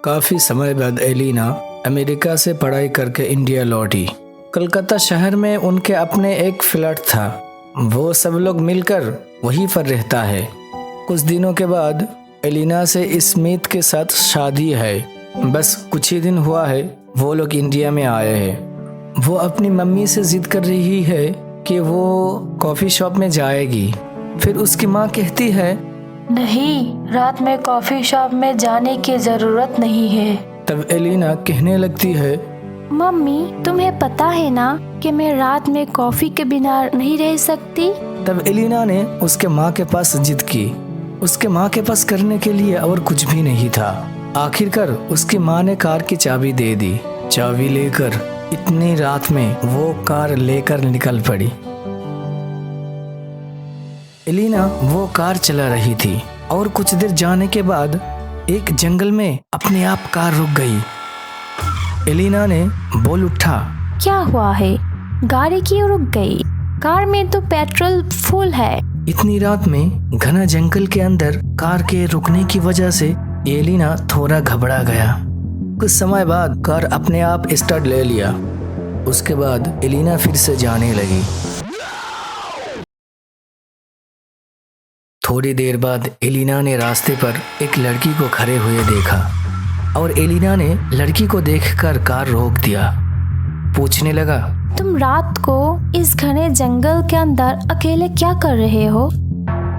काफ़ी समय बाद एलिना अमेरिका से पढ़ाई करके इंडिया लौटी। कलकत्ता शहर में उनके अपने एक फ्लैट था। वो सब लोग मिलकर वहीं पर रहता है। कुछ दिनों के बाद एलिना से स्मिथ के साथ शादी है। बस कुछ ही दिन हुआ है वो लोग इंडिया में आए हैं। वो अपनी मम्मी से जिद कर रही है कि वो कॉफ़ी शॉप में जाएगी। फिर उसकी माँ कहती है, नहीं, रात में कॉफी शॉप में जाने की जरूरत नहीं है। तब एलिना कहने लगती है, मम्मी, तुम्हें पता है ना कि मैं रात में कॉफी के बिना नहीं रह सकती। तब एलिना ने उसके माँ के पास जिद की। उसके माँ के पास करने के लिए और कुछ भी नहीं था। आखिरकार उसकी माँ ने कार की चाबी दे दी। चाबी लेकर इतनी रात में वो कार लेकर निकल पड़ी। एलिना वो कार चला रही थी और कुछ देर जाने के बाद एक जंगल में अपने आप कार रुक गई। एलिना ने बोल उठा, क्या हुआ है? गाड़ी क्यों रुक गई? कार में तो पेट्रोल फुल है। इतनी रात में घना जंगल के अंदर कार के रुकने की वजह से एलिना थोड़ा घबरा गया। कुछ समय बाद कार अपने आप स्टार्ट ले लिया। उसके बाद एलिना फिर से जाने लगी। थोड़ी देर बाद एलिना ने रास्ते पर एक लड़की को खड़े हुए देखा और एलिना ने लड़की को देखकर कार रोक दिया। पूछने लगा, तुम रात को इस घने जंगल के अंदर अकेले क्या कर रहे हो?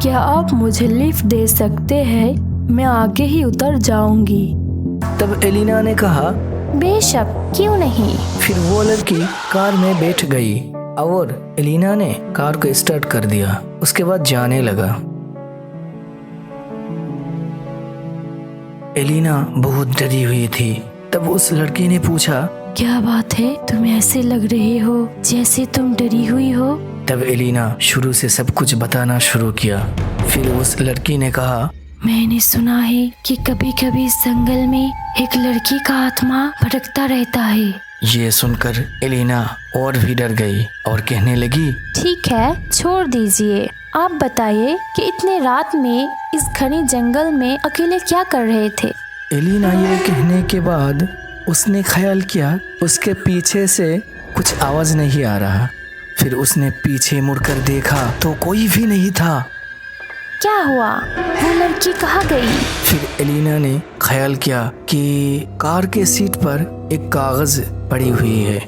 क्या आप मुझे लिफ्ट दे सकते हैं? मैं आगे ही उतर जाऊंगी। तब एलिना ने कहा, बेशक, क्यों नहीं। फिर वो लड़की कार में बैठ गई और एलिना ने कार को स्टार्ट कर दिया। उसके बाद जाने लगा। एलिना बहुत डरी हुई थी। तब उस लड़की ने पूछा, क्या बात है? तुम ऐसे लग रहे हो जैसे तुम डरी हुई हो। तब एलिना शुरू से सब कुछ बताना शुरू किया। फिर उस लड़की ने कहा, मैंने सुना है कि कभी कभी इस जंगल में एक लड़की का आत्मा भटकता रहता है। ये सुनकर एलिना और भी डर गई और कहने लगी, ठीक है, छोड़ दीजिए। आप बताइए कि इतने रात में इस घने जंगल में अकेले क्या कर रहे थे? एलिना ये कहने के बाद उसने ख्याल किया उसके पीछे से कुछ आवाज नहीं आ रहा। फिर उसने पीछे मुड़कर देखा तो कोई भी नहीं था। क्या हुआ? वो लड़की कहाँ गई? फिर एलिना ने ख्याल किया कि कार के सीट पर एक कागज पड़ी हुई है।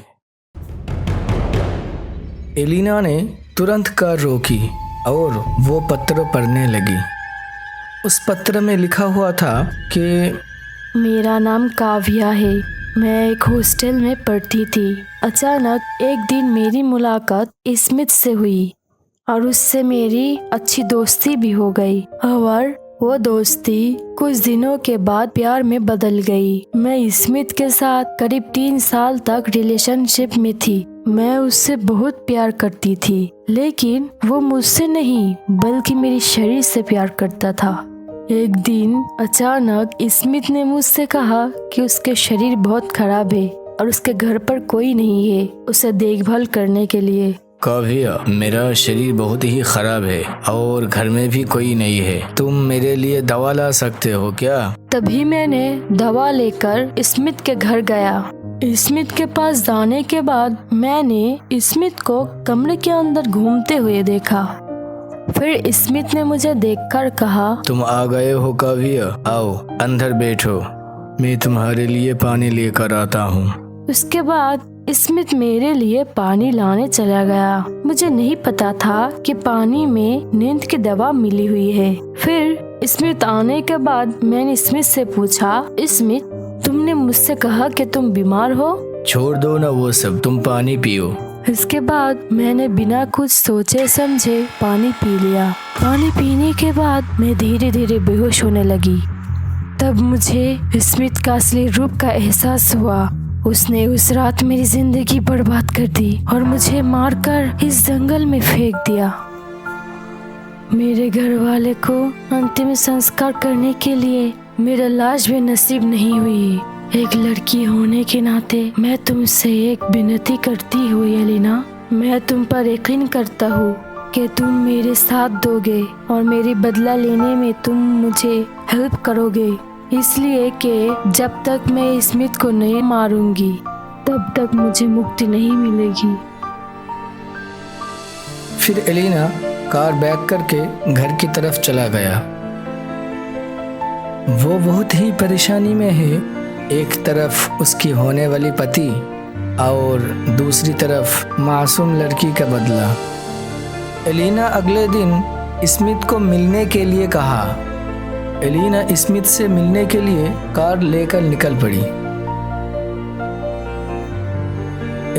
एलिना ने तुरंत कार रोकी और वो पत्र पढ़ने लगी। उस पत्र में लिखा हुआ था कि मेरा नाम काव्या है। मैं एक हॉस्टल में पढ़ती थी। अचानक एक दिन मेरी मुलाकात स्मिथ से हुई और उससे मेरी अच्छी दोस्ती भी हो गई। और वो दोस्ती कुछ दिनों के बाद प्यार में बदल गई। मैं स्मिथ के साथ करीब 3 साल तक रिलेशनशिप में थी। मैं उससे बहुत प्यार करती थी, लेकिन वो मुझसे नहीं बल्कि मेरे शरीर से प्यार करता था। एक दिन अचानक स्मिथ ने मुझसे कहा कि उसके शरीर बहुत खराब है और उसके घर पर कोई नहीं है उसे देखभाल करने के लिए। काव्या, मेरा शरीर बहुत ही खराब है और घर में भी कोई नहीं है। तुम मेरे लिए दवा ला सकते हो क्या? तभी मैंने दवा लेकर स्मिथ के घर गया। स्मिथ के पास जाने के बाद मैंने स्मिथ को कमरे के अंदर घूमते हुए देखा। फिर स्मिथ ने मुझे देखकर कहा, तुम आ गए हो काव्या, आओ अंदर बैठो, मैं तुम्हारे लिए पानी लेकर आता हूँ। उसके बाद स्मिथ मेरे लिए पानी लाने चला गया। मुझे नहीं पता था कि पानी में नींद की दवा मिली हुई है। फिर स्मिथ आने के बाद मैंने स्मिथ से पूछा, स्मिथ, तुमने मुझसे कहा कि तुम बीमार हो। छोड़ दो ना वो सब, तुम पानी पियो। इसके बाद मैंने बिना कुछ सोचे समझे पानी पी लिया। पानी पीने के बाद मैं धीरे धीरे बेहोश होने लगी। तब मुझे स्मिथ का असली रूप का एहसास हुआ। उसने उस रात मेरी जिंदगी बर्बाद कर दी और मुझे मारकर इस जंगल में फेंक दिया। मेरे घर वाले को अंतिम संस्कार करने के लिए मेरा लाश भी नसीब नहीं हुई। एक लड़की होने के नाते मैं तुमसे एक विनती करती हूँ एलिना। मैं तुम पर यकीन करता हूँ कि तुम मेरे साथ दोगे और मेरी बदला लेने में तुम मुझे हेल्प करोगे। इसलिए कि जब तक मैं स्मिथ को नहीं मारूंगी तब तक मुझे मुक्ति नहीं मिलेगी। फिर एलिना कार बैक करके घर की तरफ चला गया। वो बहुत ही परेशानी में है, एक तरफ उसकी होने वाली पति और दूसरी तरफ मासूम लड़की का बदला। एलिना अगले दिन स्मिथ को मिलने के लिए कहा। एलिना स्मिथ से मिलने के लिए कार लेकर निकल पड़ी।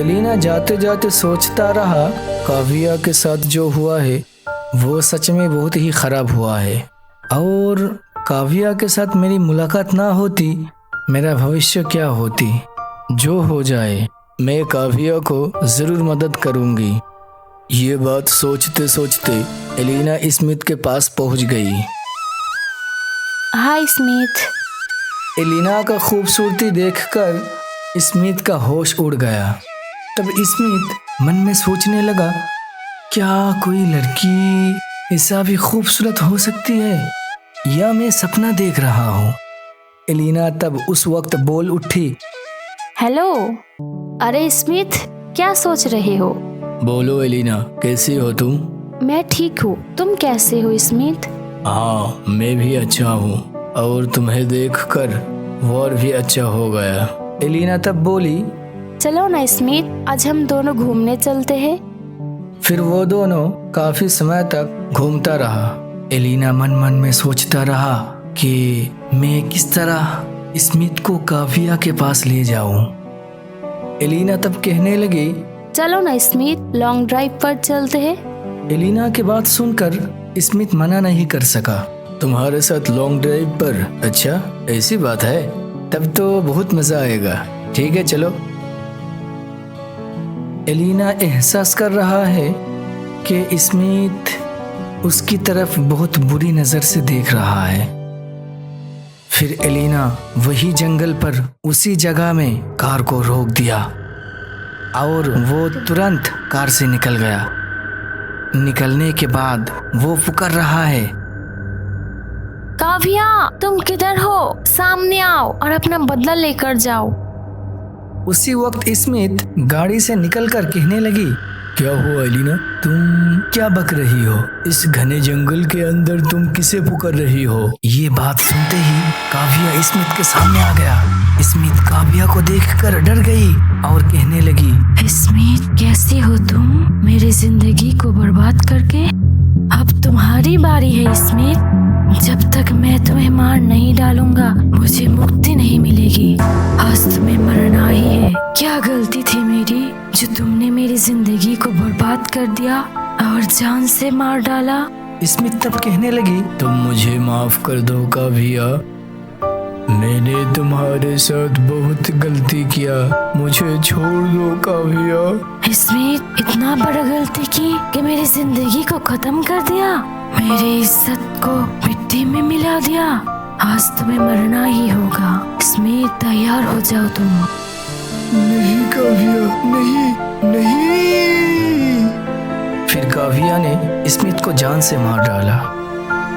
एलिना जाते जाते सोचता रहा, काव्या के साथ जो हुआ है वो सच में बहुत ही खराब हुआ है, और काव्या के साथ मेरी मुलाकात ना होती, मेरा भविष्य क्या होती। जो हो जाए मैं काव्या को ज़रूर मदद करूँगी। ये बात सोचते सोचते एलिना स्मिथ के पास पहुँच गई। हाय स्मिथ। एलिना का खूबसूरती देखकर स्मिथ का होश उड़ गया। तब स्मिथ मन में सोचने लगा, क्या कोई लड़की ऐसा भी खूबसूरत हो सकती है, या मैं सपना देख रहा हूँ। एलिना तब उस वक्त बोल उठी, हेलो। अरे स्मिथ, क्या सोच रहे हो? बोलो एलिना, कैसी हो तुम? मैं ठीक हूँ, तुम कैसे हो स्मिथ? हाँ, मैं भी अच्छा हूँ, और तुम्हें देखकर और भी अच्छा हो गया। एलिना तब बोली, चलो ना स्मिथ, आज हम दोनों घूमने चलते हैं। फिर वो दोनों काफी समय तक घूमता रहा। एलिना मन मन में सोचता रहा कि मैं किस तरह स्मिथ को काव्या के पास ले जाऊं। एलिना तब कहने लगी, चलो ना स्मिथ, लॉन्ग ड्राइव पर चलते हैं। एलिना की बात सुनकर स्मिथ मना नहीं कर सका। तुम्हारे साथ लॉन्ग ड्राइव पर? अच्छा, ऐसी बात है, तब तो बहुत मजा आएगा। ठीक है, चलो। एलिना एहसास कर रहा है कि स्मिथ उसकी तरफ बहुत बुरी नज़र से देख रहा है। फिर एलिना वही जंगल पर उसी जगह में कार को रोक दिया और वो तुरंत कार से निकल गया। निकलने के बाद वो पुकार रहा है, काव्या, तुम किधर हो? सामने आओ और अपना बदला लेकर जाओ। उसी वक्त स्मिथ गाड़ी से निकलकर कहने लगी, क्या हुआ एलिना, तुम क्या बक रही हो? इस घने जंगल के अंदर तुम किसे पुकार रही हो? ये बात सुनते ही काव्या स्मिथ के सामने आ गया। स्मिथ काव्या को देखकर डर गई और कहने लगी, स्मिथ, कैसे हो तुम? मेरी जिंदगी को बर्बाद करके अब तुम्हारी बारी है स्मिथ। जब तक मैं तुम्हें मार नहीं डालूंगा मुझे मुक्ति नहीं मिलेगी। आज तुम्हें मरना ही है। क्या गलती थी मेरी जो तुमने मेरी जिंदगी को बर्बाद कर दिया और जान से मार डाला? स्मिथ तब कहने लगी, तुम मुझे माफ कर दो काव्या, मैंने तुम्हारे साथ बहुत गलती किया, मुझे छोड़ दो काव्या। स्मिथ, इतना बड़ा गलती की कि मेरी जिंदगी को खत्म कर दिया, मेरी इज्जत को मिट्टी में मिला दिया। आज तुम्हें मरना ही होगा। स्मिथ, तैयार हो जाओ तुम। नहीं काव्या, नहीं नहीं। फिर काव्या ने स्मिथ को जान से मार डाला।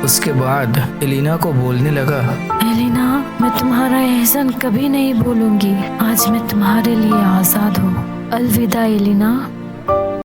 उसके बाद एलिना को बोलने लगा, एलिना, मैं तुम्हारा एहसान कभी नहीं भूलूंगी। आज मैं तुम्हारे लिए आजाद हूँ। अलविदा एलिना।